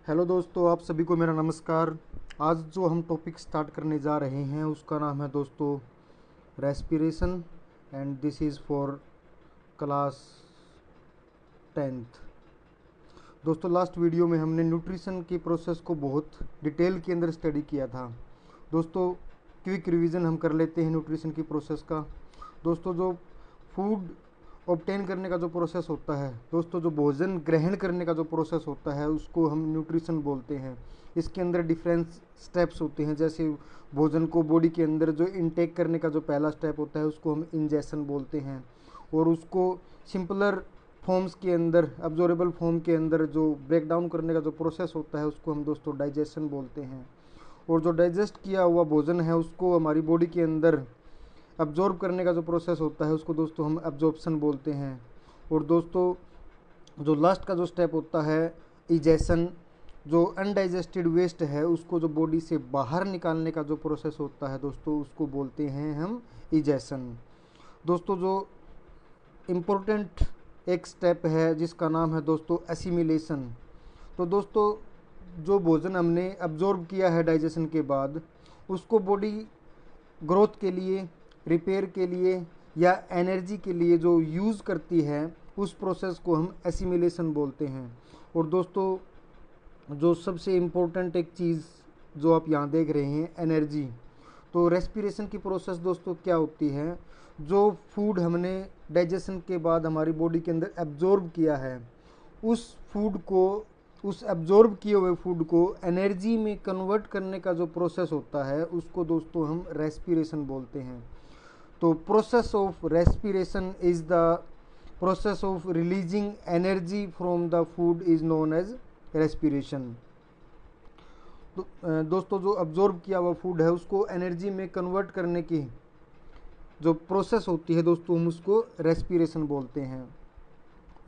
Hello दोस्तों, आप सभी को मेरा नमस्कार। आज जो हम टॉपिक स्टार्ट करने जा रहे हैं उसका नाम है दोस्तों respiration, and this is for class 10th। दोस्तों, लास्ट वीडियो में हमने न्यूट्रिशन की प्रोसेस को बहुत डिटेल के अंदर स्टडी किया था। दोस्तों, क्विक रिवीजन हम कर लेते हैं न्यूट्रिशन की प्रोसेस का। दोस्तों, जो फूड ऑब्टेन करने का जो प्रोसेस होता है, दोस्तों जो भोजन ग्रहण करने का जो प्रोसेस होता है उसको हम न्यूट्रिशन बोलते हैं। इसके अंदर डिफरेंट स्टेप्स होते हैं, जैसे भोजन को बॉडी के अंदर जो इनटेक करने का जो पहला स्टेप होता है उसको हम इंजेशन बोलते हैं, और उसको सिंपलर फॉर्म्स के अंदर, अब्जॉर्बेबल फॉर्म के अंदर जो ब्रेक डाउन करने का जो प्रोसेस होता है उसको हम दोस्तों डाइजेशन बोलते हैं। और जो डाइजेस्ट किया हुआ भोजन है उसको हमारी बॉडी के अंदर अब्जॉर्ब करने का जो प्रोसेस होता है उसको दोस्तों हम एब्जॉर्प्शन बोलते हैं। और दोस्तों, जो लास्ट का जो स्टेप होता है इजेशन, जो अनडाइजेस्टेड वेस्ट है उसको जो बॉडी से बाहर निकालने का जो प्रोसेस होता है दोस्तों उसको बोलते हैं हम इजेशन। दोस्तों, जो इम्पोर्टेंट एक स्टेप है जिसका नाम है दोस्तों एसिमिलेशन। तो दोस्तों, जो भोजन हमने अब्जॉर्ब किया है डाइजेशन के बाद, उसको बॉडी ग्रोथ के लिए, रिपेयर के लिए या एनर्जी के लिए जो यूज़ करती है उस प्रोसेस को हम एसिमिलेशन बोलते हैं। और दोस्तों, जो सबसे इम्पोर्टेंट एक चीज़ जो आप यहाँ देख रहे हैं, एनर्जी। तो रेस्पिरेशन की प्रोसेस दोस्तों क्या होती है, जो फूड हमने डाइजेशन के बाद हमारी बॉडी के अंदर एब्जॉर्ब किया है उस फूड को, उस एब्जॉर्ब किए हुए फूड को एनर्जी में कन्वर्ट करने का जो प्रोसेस होता है उसको दोस्तों हम रेस्पिरेशन बोलते हैं। तो process of respiration is the process of releasing energy from the food is known as respiration. तो दोस्तों, जो अब्जॉर्ब किया हुआ फूड है उसको एनर्जी में कन्वर्ट करने की जो प्रोसेस होती है दोस्तों हम उसको रेस्पिरेशन बोलते हैं।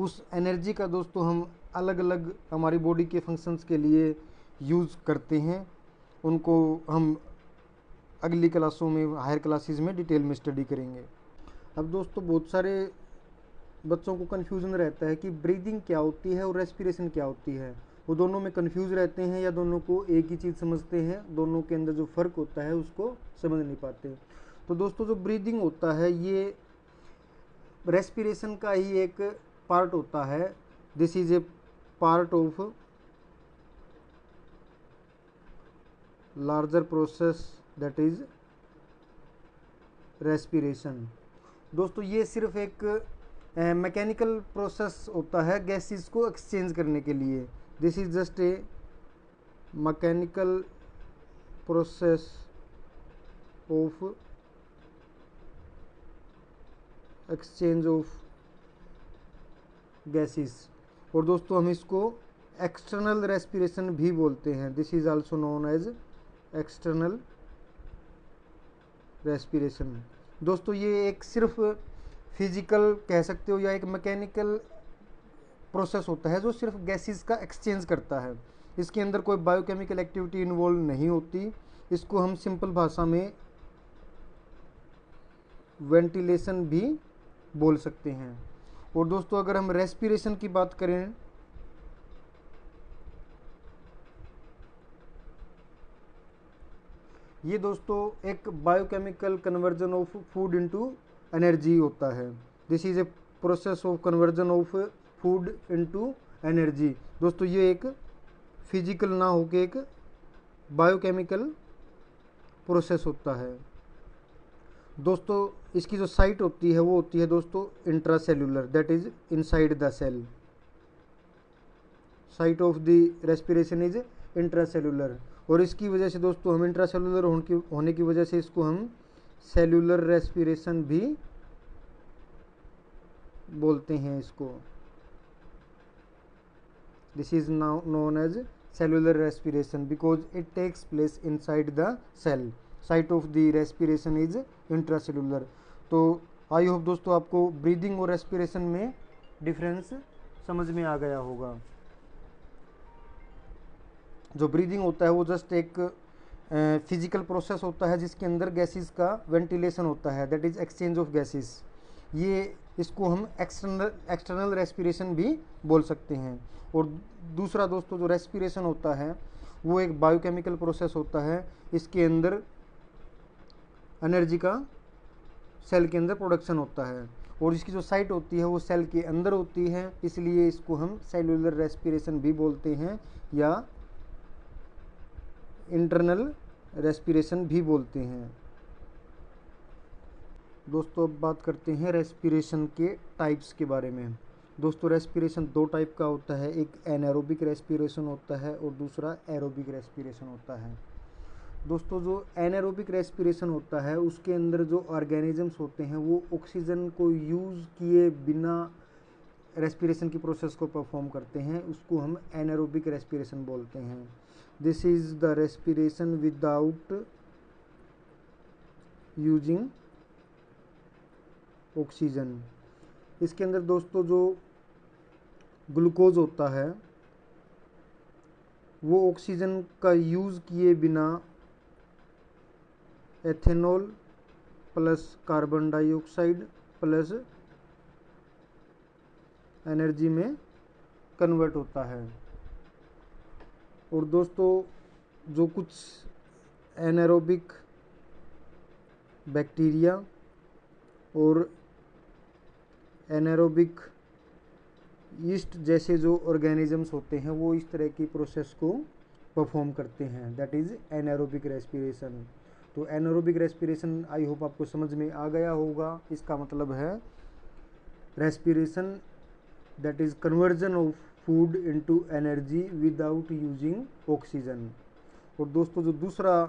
उस एनर्जी का दोस्तों हम अलग अलग हमारी बॉडी के फंक्शंस के लिए यूज़ करते हैं, उनको हम अगली क्लासों में, हायर क्लासेस में डिटेल में स्टडी करेंगे। अब दोस्तों, बहुत सारे बच्चों को कन्फ्यूज़न रहता है कि ब्रीदिंग क्या होती है और रेस्पिरेशन क्या होती है। वो दोनों में कन्फ्यूज़ रहते हैं या दोनों को एक ही चीज़ समझते हैं, दोनों के अंदर जो फ़र्क होता है उसको समझ नहीं पाते। तो दोस्तों, जो ब्रीदिंग होता है ये रेस्पिरेशन का ही एक पार्ट होता है। This is a part of larger process that is respiration. दोस्तों, ये सिर्फ एक मैकेनिकल प्रोसेस होता है गैसेस को एक्सचेंज करने के लिए। This is just a mechanical process of exchange of gases. और दोस्तों, हम इसको एक्सटर्नल रेस्पिरेशन भी बोलते हैं। This is also known as external respiration. दोस्तों, ये एक सिर्फ फिजिकल कह सकते हो या एक मैकेनिकल प्रोसेस होता है जो सिर्फ गैसेस का एक्सचेंज करता है। इसके अंदर कोई बायोकेमिकल एक्टिविटी इन्वॉल्व नहीं होती। इसको हम सिंपल भाषा में वेंटिलेशन भी बोल सकते हैं। और दोस्तों, अगर हम रेस्पिरेशन की बात करें, ये दोस्तों एक biochemical conversion of food into energy होता है। This is a process of conversion of food into energy. दोस्तों, ये एक फिजिकल ना होके एक बायोकेमिकल प्रोसेस होता है। दोस्तों, इसकी जो साइट होती है वो होती है दोस्तों intracellular, that is inside the cell. Site of the respiration is intracellular, और इसकी वजह से दोस्तों हम इंट्रासेल्यूलर होने की वजह से इसको हम सेल्यूलर रेस्पिरेशन भी बोलते हैं इसको। This is now known as cellular respiration because it takes place inside the cell. Site of the respiration is intracellular. तो आई होप दोस्तों आपको ब्रीदिंग और रेस्पिरेशन में डिफरेंस समझ में आ गया होगा। जो ब्रीदिंग होता है वो जस्ट एक फिजिकल प्रोसेस होता है जिसके अंदर गैसेस का वेंटिलेशन होता है, that is exchange of gases. ये इसको हम एक्सटर्नल रेस्पिरेशन भी बोल सकते हैं। और दूसरा दोस्तों जो रेस्पिरेशन होता है वो एक बायोकेमिकल प्रोसेस होता है। इसके अंदर एनर्जी का सेल के अंदर प्रोडक्शन होता है और इसकी जो साइट होती है वो सेल के अंदर होती है, इसलिए इसको हम सेलुलर रेस्पिरेशन भी बोलते हैं या इंटरनल रेस्पिरेशन भी बोलते हैं। दोस्तों अब बात करते हैं रेस्पिरेशन के टाइप्स के बारे में। दोस्तों रेस्पिरेशन दो टाइप का होता है, एक एनारोबिक रेस्पिरेशन होता है और दूसरा एरोबिक रेस्पिरेशन होता है। दोस्तों जो एनारोबिक रेस्पिरेशन होता है उसके अंदर जो ऑर्गेनिजम्स होते हैं वो ऑक्सीजन को यूज़ किए बिना रेस्पिरेशन की प्रोसेस को परफॉर्म करते हैं, उसको हम एनारोबिक रेस्पिरेशन बोलते हैं। This is the respiration without using oxygen. इसके अंदर दोस्तों जो ग्लूकोज होता है वो ऑक्सीजन का यूज़ किए बिना ethanol plus carbon dioxide plus energy में कन्वर्ट होता है। और दोस्तों जो कुछ एनारोबिक बैक्टीरिया और एनारोबिक यीस्ट जैसे जो ऑर्गेनिजम्स होते हैं वो इस तरह की प्रोसेस को परफॉर्म करते हैं, दैट इज़ एनारोबिक रेस्पिरेशन। तो एनारोबिक रेस्पिरेशन आई होप आपको समझ में आ गया होगा। इसका मतलब है respiration that is conversion of food into energy without using oxygen. और दोस्तों जो दूसरा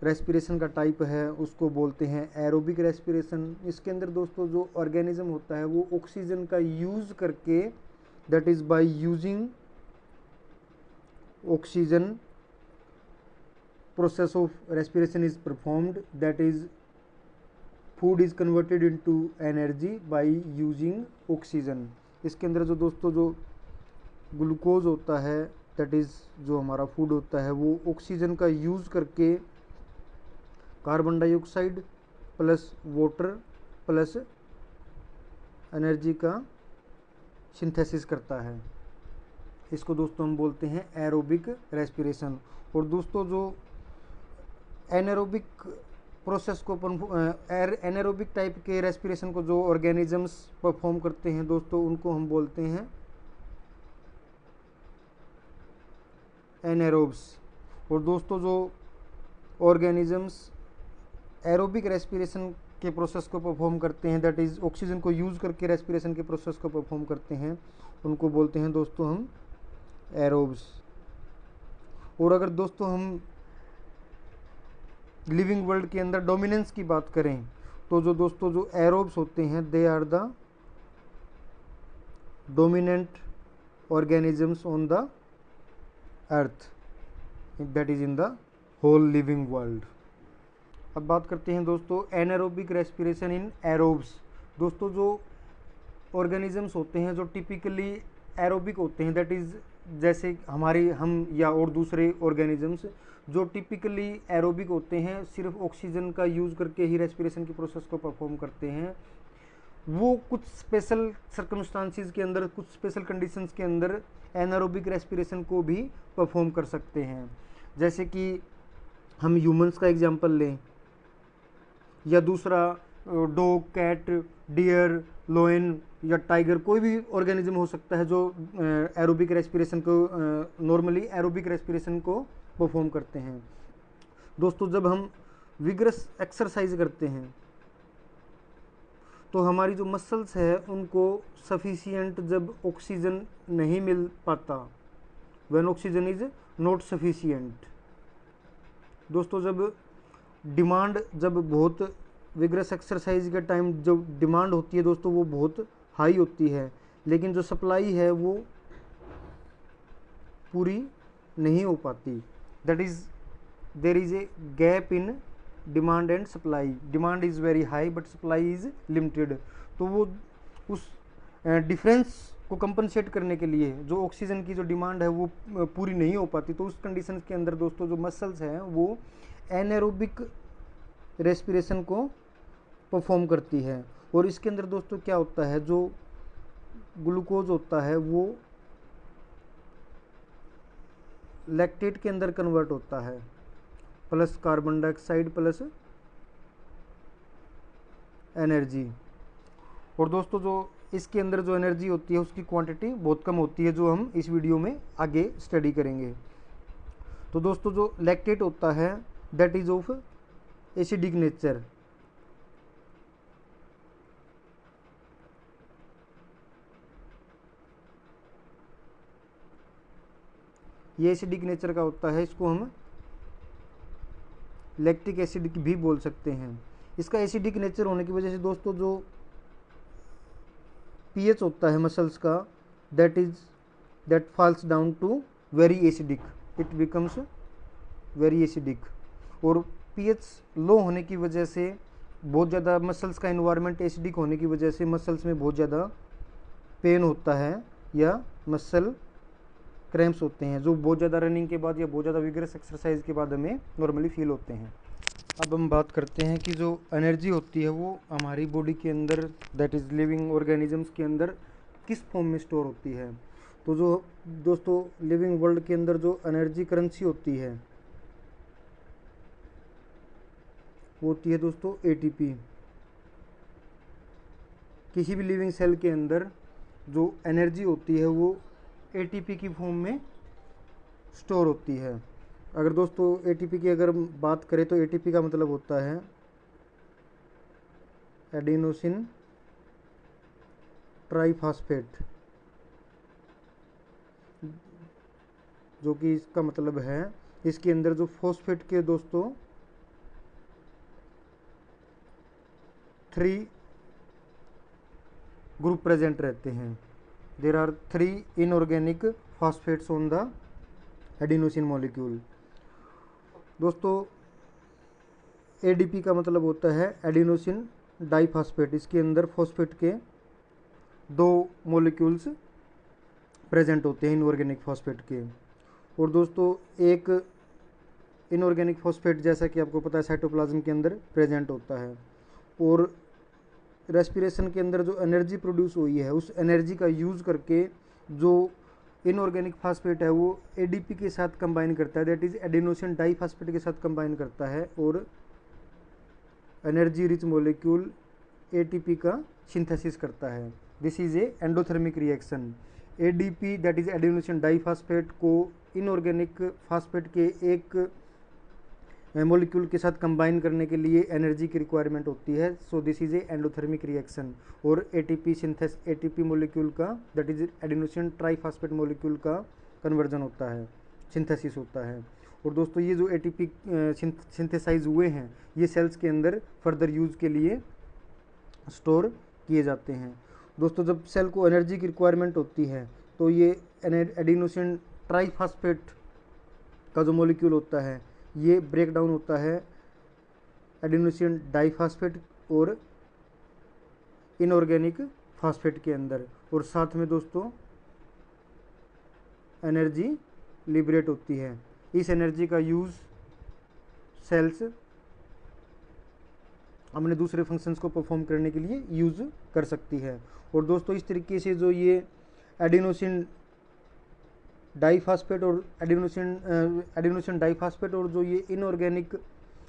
रेस्पिरेशन का टाइप है उसको बोलते हैं एरोबिक रेस्पिरेशन। इसके अंदर दोस्तों जो ऑर्गेनिज्म होता है वो ऑक्सीजन का यूज़ करके, that is by using oxygen process of respiration is performed, that is food is converted into energy by using oxygen। इसके अंदर जो दोस्तों जो ग्लूकोज होता है दैट इज़ जो हमारा फूड होता है वो ऑक्सीजन का यूज़ करके carbon dioxide plus water plus energy का सिंथेसिस करता है। इसको दोस्तों हम बोलते हैं एरोबिक रेस्पिरेशन। और दोस्तों जो एनारोबिक प्रोसेस को एनारोबिक टाइप के रेस्पिरेशन को जो ऑर्गेनिजम्स परफॉर्म करते हैं दोस्तों उनको हम बोलते हैं एनारोब्स। और दोस्तों जो ऑर्गेनिजम्स एरोबिक रेस्पिरेशन के प्रोसेस को परफॉर्म करते हैं, दैट इज़ ऑक्सीजन को यूज़ करके रेस्पिरेशन के प्रोसेस को परफॉर्म करते हैं, उनको बोलते हैं दोस्तों हम एरोब्स। और अगर दोस्तों हम लिविंग वर्ल्ड के अंदर डोमिनेंस की बात करें तो जो दोस्तों जो एरोब्स होते हैं they are the dominant organisms on the earth, that is in the whole living world. अब बात करते हैं दोस्तों एनारोबिक रेस्पिरेशन इन एरोब्स। दोस्तों जो ऑर्गेनिजम्स होते हैं जो टिपिकली एरोबिक होते हैं, दैट इज़ जैसे हमारे हम या और दूसरे ऑर्गेनिजम्स जो टिपिकली एरोबिक होते हैं, सिर्फ ऑक्सीजन का यूज़ करके ही रेस्पिरेशन की प्रोसेस को परफॉर्म करते हैं, वो कुछ स्पेशल सर्कमस्टांसिस के अंदर, कुछ स्पेशल कंडीशंस के अंदर एनारोबिक रेस्पिरेशन को भी परफॉर्म कर सकते हैं। जैसे कि हम ह्यूमंस का एग्जांपल लें या दूसरा डॉग, कैट, डियर, लोयन या टाइगर, कोई भी ऑर्गेनिज्म हो सकता है जो एरोबिक रेस्पिरेशन को नॉर्मली एरोबिक रेस्पिरेशन को परफॉर्म करते हैं। दोस्तों जब हम विगरस एक्सरसाइज करते हैं तो हमारी जो मसल्स है उनको सफिशिएंट जब ऑक्सीजन नहीं मिल पाता, when oxygen is not sufficient. दोस्तों जब बहुत विगरस एक्सरसाइज के टाइम जो डिमांड होती है दोस्तों वो बहुत हाई होती है, लेकिन जो सप्लाई है वो पूरी नहीं हो पाती, that is there is a gap in demand and supply. Demand is very high but supply is limited. तो वो उस डिफरेंस को कंपनसेट करने के लिए जो ऑक्सीजन की जो डिमांड है वो पूरी नहीं हो पाती, तो उस कंडीशन के अंदर दोस्तों जो मसल्स हैं वो एनारोबिक रेस्पिरेशन को परफॉर्म करती है। और इसके अंदर दोस्तों क्या होता है, जो ग्लूकोज होता है वो लैक्टेट के अंदर कन्वर्ट होता है, plus carbon dioxide plus energy. और दोस्तों जो इसके अंदर जो एनर्जी होती है उसकी क्वांटिटी बहुत कम होती है, जो हम इस वीडियो में आगे स्टडी करेंगे। तो दोस्तों जो लैक्टेट होता है that is of acidic nature. ये एसिडिक नेचर का होता है, इसको हम लैक्टिक एसिड भी बोल सकते हैं। इसका एसिडिक नेचर होने की वजह से दोस्तों जो पीएच होता है मसल्स का that falls down to very acidic, it becomes very acidic. और पीएच लो होने की वजह से बहुत ज़्यादा मसल्स का इन्वायरमेंट एसिडिक होने की वजह से मसल्स में बहुत ज़्यादा पेन होता है या मसल क्रैम्प्स होते हैं, जो बहुत ज़्यादा रनिंग के बाद या बहुत ज़्यादा विगरस एक्सरसाइज के बाद हमें नॉर्मली फील होते हैं। अब हम बात करते हैं कि जो एनर्जी होती है वो हमारी बॉडी के अंदर दैट इज़ लिविंग ऑर्गेनिजम्स के अंदर किस फॉर्म में स्टोर होती है। तो जो दोस्तों लिविंग वर्ल्ड के अंदर जो एनर्जी करेंसी होती है वो होती है दोस्तों एटीपी। किसी भी लिविंग सेल के अंदर जो एनर्जी होती है वो एटीपी की फॉर्म में स्टोर होती है। अगर दोस्तों एटीपी की अगर बात करें तो एटीपी का मतलब होता है एडिनोसिन ट्राइफॉस्फेट, जो कि इसका मतलब है इसके अंदर जो फॉस्फेट के दोस्तों 3 ग्रुप प्रेजेंट रहते हैं। There are 3 inorganic phosphates on the adenosine molecule. दोस्तों एडीपी का मतलब होता है एडिनोसिन डाइफॉस्फेट। इसके अंदर फॉस्फेट के 2 मॉलिक्यूल्स प्रेजेंट होते हैं इनऑर्गेनिक फॉस्फेट के। और दोस्तों एक इनऑर्गेनिक फॉस्फेट जैसा कि आपको पता है साइटोप्लाज्म के अंदर प्रेजेंट होता है। और रेस्पिरेशन के अंदर जो एनर्जी प्रोड्यूस हुई है उस एनर्जी का यूज़ करके जो इनऑर्गेनिक फास्फेट है वो एडीपी के साथ कंबाइन करता है, दैट इज एडिनोसिन डाइफॉस्फेट के साथ कंबाइन करता है और एनर्जी रिच मॉलिक्यूल एटीपी का सिंथेसिस करता है। This is a endothermic reaction. ADP that is adenosine diphosphate को इनऑर्गेनिक फास्फेट के एक मॉलिक्यूल के साथ कंबाइन करने के लिए एनर्जी की रिक्वायरमेंट होती है। So this is a endothermic reaction. और एटीपी मॉलिक्यूल का that is adenosine triphosphate molecule का कन्वर्जन होता है, सिंथेसिस होता है। और दोस्तों ये जो एटीपी सिंथेसाइज हुए हैं ये सेल्स के अंदर फर्दर यूज़ के लिए स्टोर किए जाते हैं। दोस्तों जब सेल को एनर्जी की रिक्वायरमेंट होती है तो ये एडिनोसिन ट्राइफॉस्फेट का जो मॉलिक्यूल होता है ये ब्रेक डाउन होता है एडिनोसिन डाइफॉस्फेट और इनऑर्गेनिक फास्फेट के अंदर। और साथ में दोस्तों एनर्जी लिबरेट होती है। इस एनर्जी का यूज़ सेल्स अपने दूसरे फंक्शंस को परफॉर्म करने के लिए यूज़ कर सकती है। और दोस्तों इस तरीके से जो ये एडिनोसिन डाइफॉस्फेट और एडिनोसिन डाइफॉस्फेट और जो ये इनऑर्गेनिक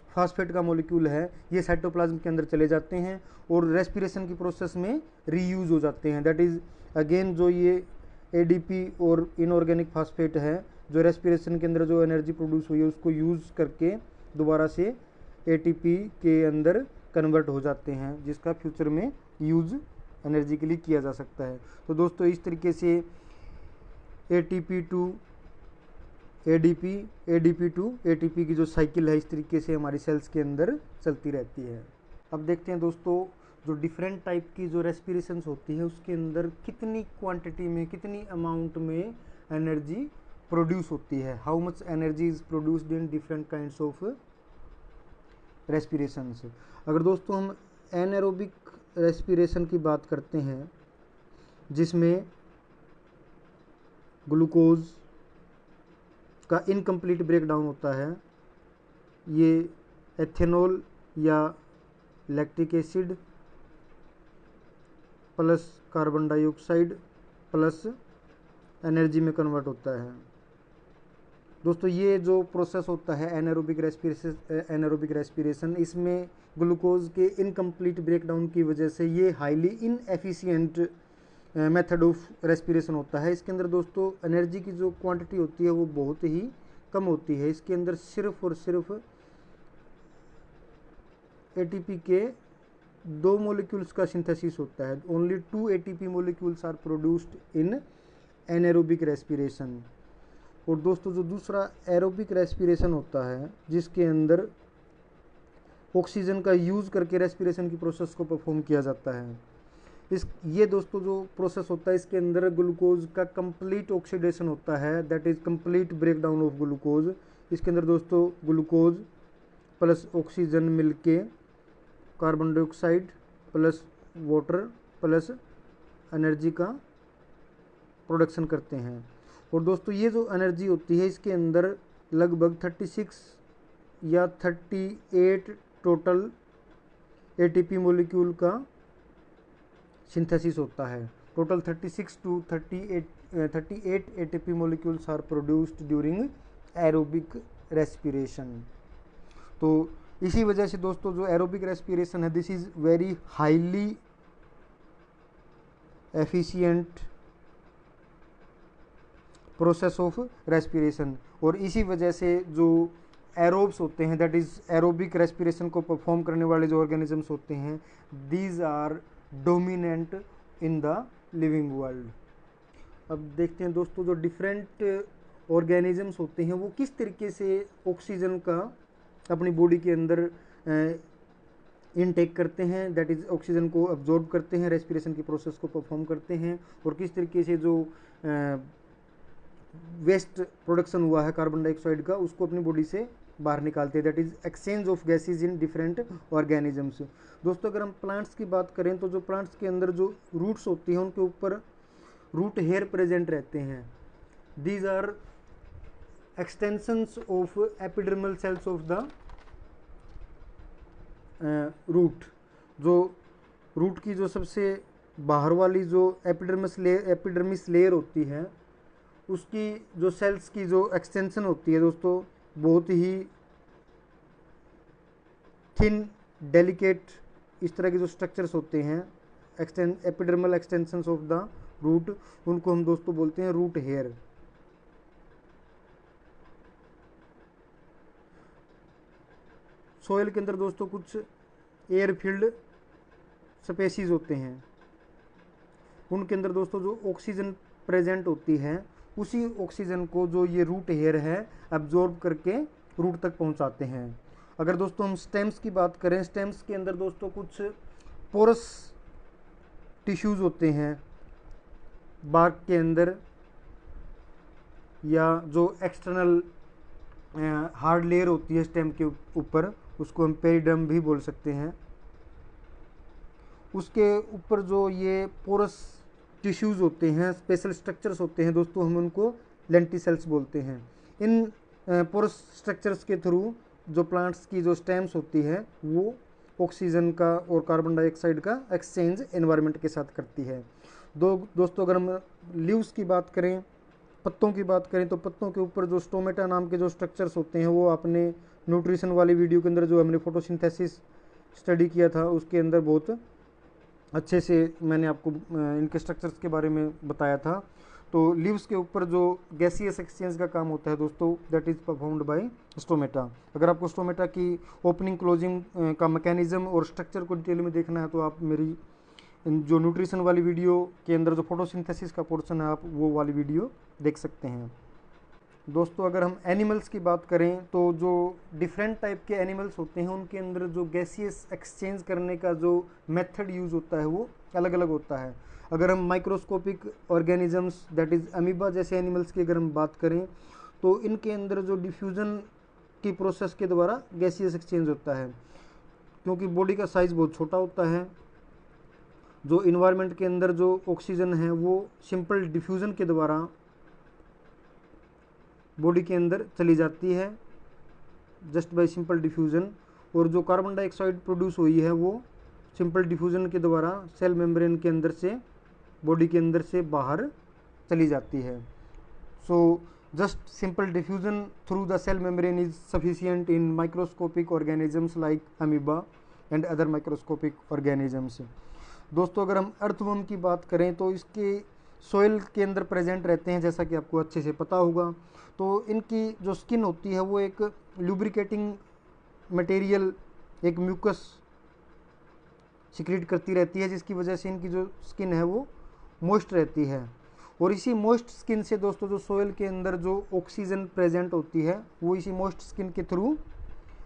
फास्फेट का मॉलिक्यूल है ये साइटोप्लाज्म के अंदर चले जाते हैं और रेस्पिरेशन की प्रोसेस में रीयूज हो जाते हैं। दैट इज़ अगेन जो ये एडीपी और इनऑर्गेनिक फास्फेट है जो रेस्पिरेशन के अंदर जो एनर्जी प्रोड्यूस हुई है उसको यूज़ करके दोबारा से एटीपी के अंदर कन्वर्ट हो जाते हैं, जिसका फ्यूचर में यूज़ एनर्जी के लिए किया जा सकता है। तो दोस्तों इस तरीके से ATP to ADP, ADP to ATP की जो साइकिल है इस तरीके से हमारी सेल्स के अंदर चलती रहती है। अब देखते हैं दोस्तों जो डिफरेंट टाइप की जो रेस्पिरेशंस होती है उसके अंदर कितनी क्वांटिटी में कितनी अमाउंट में एनर्जी प्रोड्यूस होती है, how much energy is produced in different kinds of respirations. अगर दोस्तों हम एनारोबिक रेस्पिरेशन की बात करते हैं जिसमें ग्लूकोज का इनकम्प्लीट ब्रेकडाउन होता है, ये एथेनॉल या lactic acid plus carbon dioxide plus energy में कन्वर्ट होता है। दोस्तों ये जो प्रोसेस होता है एनारोबिक रेस्पिरेशन, इसमें ग्लूकोज के इनकम्प्लीट ब्रेकडाउन की वजह से ये highly inefficient method of respiration होता है। इसके अंदर दोस्तों एनर्जी की जो क्वांटिटी होती है वो बहुत ही कम होती है। इसके अंदर सिर्फ और सिर्फ एटीपी के 2 मॉलिक्यूल्स का सिंथेसिस होता है। Only 2 ATP molecules are produced in anaerobic respiration. और दोस्तों जो दूसरा एरोबिक रेस्पिरेशन होता है, जिसके अंदर ऑक्सीजन का यूज़ करके रेस्पिरेशन की प्रोसेस को परफॉर्म किया जाता है, ये दोस्तों जो प्रोसेस होता है इसके अंदर ग्लूकोज का कंप्लीट ऑक्सीडेशन होता है, that is complete breakdown of glucose. इसके अंदर दोस्तों ग्लूकोज प्लस ऑक्सीजन मिलके carbon dioxide plus water plus energy का प्रोडक्शन करते हैं। और दोस्तों ये जो एनर्जी होती है इसके अंदर लगभग 36 या 38 टोटल एटीपी मॉलिक्यूल का सिंथेसिस होता है। Total 36 to 38 ATP molecules are produced during aerobic respiration. तो इसी वजह से दोस्तों जो एरोबिक रेस्पिरेशन है, this is very highly efficient process of respiration. और इसी वजह से जो एरोब्स होते हैं, दैट इज़ एरोबिक रेस्पिरेशन को परफॉर्म करने वाले जो ऑर्गेनिजम्स होते हैं, these are dominant in the living world. अब देखते हैं दोस्तों जो डिफरेंट ऑर्गेनिजम्स होते हैं वो किस तरीके से ऑक्सीजन का अपनी बॉडी के अंदर इनटेक करते हैं, दैट इज़ ऑक्सीजन को अब्जॉर्ब करते हैं, रेस्पिरेशन की प्रोसेस को परफॉर्म करते हैं, और किस तरीके से जो वेस्ट प्रोडक्शन हुआ है कार्बन डाइऑक्साइड का उसको अपनी बॉडी से बाहर निकालते हैं, that is exchange of gases in different organisms. दोस्तों अगर हम प्लांट्स की बात करें तो जो प्लांट्स के अंदर जो रूट्स होती हैं उनके ऊपर रूट हेयर प्रेजेंट रहते हैं। These are extensions of epidermal cells of the root. जो रूट की जो सबसे बाहर वाली जो एपिडर्मिस लेयर होती है उसकी जो सेल्स की जो एक्सटेंशन होती है दोस्तों बहुत ही थिन डेलिकेट इस तरह के जो स्ट्रक्चर्स होते हैं epidermal extensions of the root, उनको हम दोस्तों बोलते हैं रूट हेयर। सॉइल के अंदर दोस्तों कुछ एयर फील्ड स्पेसीज होते हैं, उनके अंदर दोस्तों जो ऑक्सीजन प्रेजेंट होती है उसी ऑक्सीजन को जो ये रूट हेयर है एब्जॉर्ब करके रूट तक पहुंचाते हैं। अगर दोस्तों हम स्टेम्स की बात करें, स्टेम्स के अंदर दोस्तों कुछ पोरस टिश्यूज़ होते हैं बार्क के अंदर, या जो एक्सटर्नल हार्ड लेयर होती है स्टेम के ऊपर उसको हम पेरिडर्म भी बोल सकते हैं। उसके ऊपर जो ये पोरस टिश्यूज़ होते हैं, स्पेशल स्ट्रक्चर्स होते हैं दोस्तों, हम उनको लेंटिसेल्स बोलते हैं। इन पोरस स्ट्रक्चर्स के थ्रू जो प्लांट्स की जो स्टेम्स होती है वो ऑक्सीजन का और कार्बन डाइऑक्साइड का एक्सचेंज एनवायरनमेंट के साथ करती है। दोस्तों अगर हम लीव्स की बात करें, पत्तों की बात करें, तो पत्तों के ऊपर जो स्टोमेटा नाम के जो स्ट्रक्चर्स होते हैं वो आपने न्यूट्रिशन वाली वीडियो के अंदर जो हमने फोटोसिंथेसिस स्टडी किया था उसके अंदर बहुत अच्छे से मैंने आपको इनके स्ट्रक्चर्स के बारे में बताया था। तो लीव्स के ऊपर जो गैसियस एक्सचेंज का काम होता है दोस्तों that is performed by stomata. अगर आपको स्टोमेटा की ओपनिंग क्लोजिंग का मैकेनिज्म और स्ट्रक्चर को डिटेल में देखना है तो आप मेरी जो न्यूट्रिशन वाली वीडियो के अंदर जो फोटोसिंथेसिस का पोर्शन है आप वो वाली वीडियो देख सकते हैं। दोस्तों अगर हम एनिमल्स की बात करें तो जो डिफरेंट टाइप के एनिमल्स होते हैं उनके अंदर जो गैसियस एक्सचेंज करने का जो मेथड यूज़ होता है वो अलग अलग होता है। अगर हम microscopic organisms that is amoeba जैसे एनिमल्स की अगर हम बात करें तो इनके अंदर जो डिफ्यूज़न की प्रोसेस के द्वारा गैसियस एक्सचेंज होता है, क्योंकि बॉडी का साइज़ बहुत छोटा होता है। जो इन्वायरमेंट के अंदर जो ऑक्सीजन है वो सिंपल डिफ्यूज़न के द्वारा बॉडी के अंदर चली जाती है, जस्ट बाय सिंपल डिफ्यूज़न, और जो कार्बन डाइऑक्साइड प्रोड्यूस हुई है वो सिंपल डिफ्यूजन के द्वारा सेल मेम्ब्रेन के अंदर से, बॉडी के अंदर से बाहर चली जाती है। So just simple diffusion through the cell membrane is sufficient in microscopic organisms like amoeba and other microscopic organisms. दोस्तों अगर हम अर्थवर्म की बात करें तो इसके सोइल के अंदर प्रेजेंट रहते हैं, जैसा कि आपको अच्छे से पता होगा। तो इनकी जो स्किन होती है वो एक लुब्रिकेटिंग मटेरियल, एक म्यूकस सिक्रीट करती रहती है, जिसकी वजह से इनकी जो स्किन है वो मॉइस्ट रहती है। और इसी मॉइस्ट स्किन से दोस्तों जो सोइल के अंदर जो ऑक्सीजन प्रेजेंट होती है वो इसी मॉइस्ट स्किन के थ्रू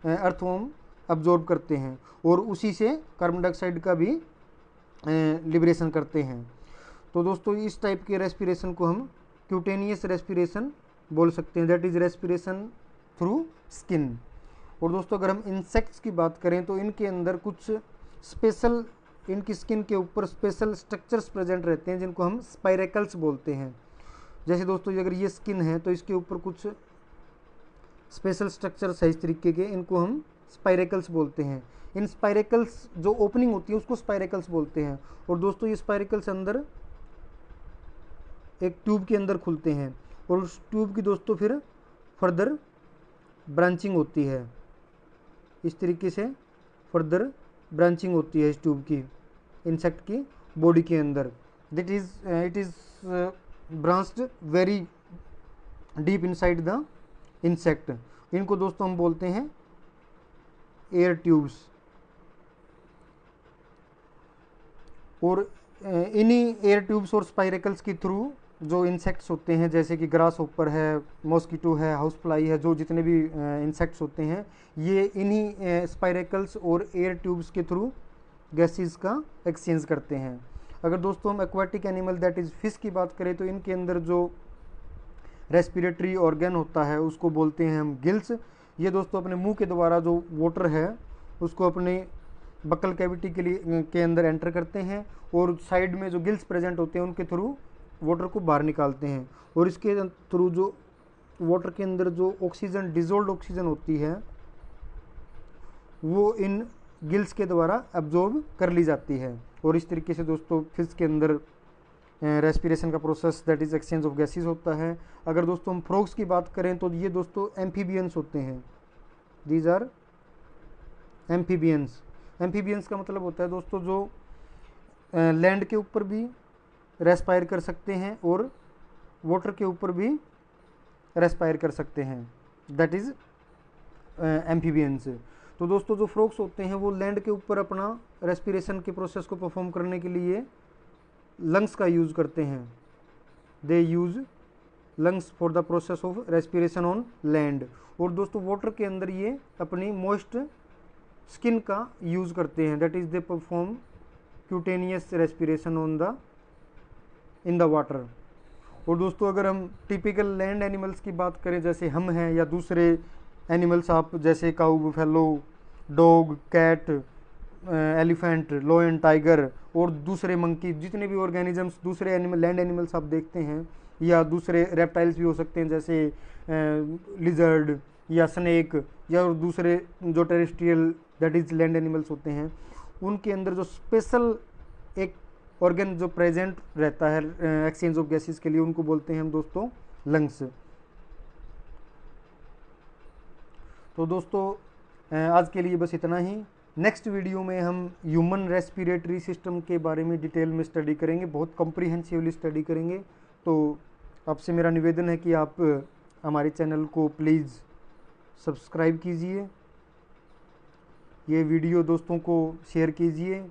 अर्थवर्म अब्जॉर्ब करते हैं और उसी से कार्बन डाइऑक्साइड का भी लिबरेशन करते हैं। तो दोस्तों इस टाइप के रेस्पिरेशन को हम क्यूटेनियस रेस्पिरेशन बोल सकते हैं, that is respiration through skin. और दोस्तों अगर हम इंसेक्ट्स की बात करें तो इनके अंदर कुछ स्पेशल, इनकी स्किन के ऊपर स्पेशल स्ट्रक्चर्स प्रेजेंट रहते हैं जिनको हम स्पाइरेकल्स बोलते हैं। जैसे दोस्तों अगर ये स्किन है तो इसके ऊपर कुछ स्पेशल स्ट्रक्चर्स है इस तरीके के, इनको हम स्पाइरेकल्स बोलते हैं। इन स्पाइरेकल्स जो ओपनिंग होती है उसको स्पाइरेकल्स बोलते हैं। और दोस्तों ये स्पाइरेकल्स अंदर एक ट्यूब के अंदर खुलते हैं और उस ट्यूब की दोस्तों फिर फर्दर ब्रांचिंग होती है, इस तरीके से फर्दर ब्रांचिंग होती है इस ट्यूब की इंसेक्ट की बॉडी के अंदर। It is branched very deep inside the insect. इनको दोस्तों हम बोलते हैं एयर ट्यूब्स। और इन्हीं एयर ट्यूब्स और स्पाइरेकल्स के थ्रू जो इंसेक्ट्स होते हैं, जैसे कि ग्रास होपर है, मॉस्किटो है, हाउस फ्लाई है, जो जितने भी इंसेक्ट्स होते हैं ये इन्हीं स्पाइरेकल्स और एयर ट्यूब्स के थ्रू गैसेस का एक्सचेंज करते हैं। अगर दोस्तों हम aquatic animal that is fish की बात करें तो इनके अंदर जो रेस्पिरेटरी ऑर्गन होता है उसको बोलते हैं हम गिल्स। ये दोस्तों अपने मुंह के द्वारा जो वाटर है उसको अपने बकल कैविटी के अंदर एंटर करते हैं और साइड में जो गिल्स प्रेजेंट होते हैं उनके थ्रू वाटर को बाहर निकालते हैं। और इसके थ्रू जो वाटर के अंदर जो ऑक्सीजन, डिजोल्व ऑक्सीजन होती है वो इन गिल्स के द्वारा अब्जॉर्ब कर ली जाती है। और इस तरीके से दोस्तों फिश के अंदर रेस्पिरेशन का process that is exchange of gases होता है। अगर दोस्तों हम फ्रॉग्स की बात करें तो ये दोस्तों एम्फीबियंस होते हैं, दीज आर एम्फीबियंस। एम्फीबियंस का मतलब होता है दोस्तों जो लैंड के ऊपर भी रेस्पायर कर सकते हैं और वाटर के ऊपर भी रेस्पायर कर सकते हैं, दैट इज़ एम्फीबियंस। तो दोस्तों जो फ्रॉग्स होते हैं वो लैंड के ऊपर अपना रेस्पिरेशन के प्रोसेस को परफॉर्म करने के लिए लंग्स का यूज़ करते हैं। They use lungs for the process of respiration on land. और दोस्तों वाटर के अंदर ये अपनी मॉइस्ट स्किन का यूज़ करते हैं, that is they perform cutaneous respiration on the in the water. और दोस्तों अगर हम टिपिकल लैंड एनिमल्स की बात करें, जैसे हम हैं या दूसरे एनिमल्स आप जैसे cow, buffalo, dog, cat, elephant, lion, tiger और दूसरे मंकी, जितने भी ऑर्गेनिजम्स दूसरे एनिमल लैंड एनिमल्स आप देखते हैं, या दूसरे रेप्टाइल्स भी हो सकते हैं जैसे लिजर्ड या स्नेक, या और दूसरे जो terrestrial that is land animals होते हैं, उनके अंदर जो स्पेशल एक ऑर्गन जो प्रेजेंट रहता है एक्सचेंज ऑफ गैसेस के लिए, उनको बोलते हैं हम दोस्तों लंग्स। तो दोस्तों आज के लिए बस इतना ही। नेक्स्ट वीडियो में हम ह्यूमन रेस्पिरेटरी सिस्टम के बारे में डिटेल में स्टडी करेंगे, बहुत कॉम्प्रिहेंसिवली स्टडी करेंगे। तो आपसे मेरा निवेदन है कि आप हमारे चैनल को प्लीज़ सब्सक्राइब कीजिए, ये वीडियो दोस्तों को शेयर कीजिए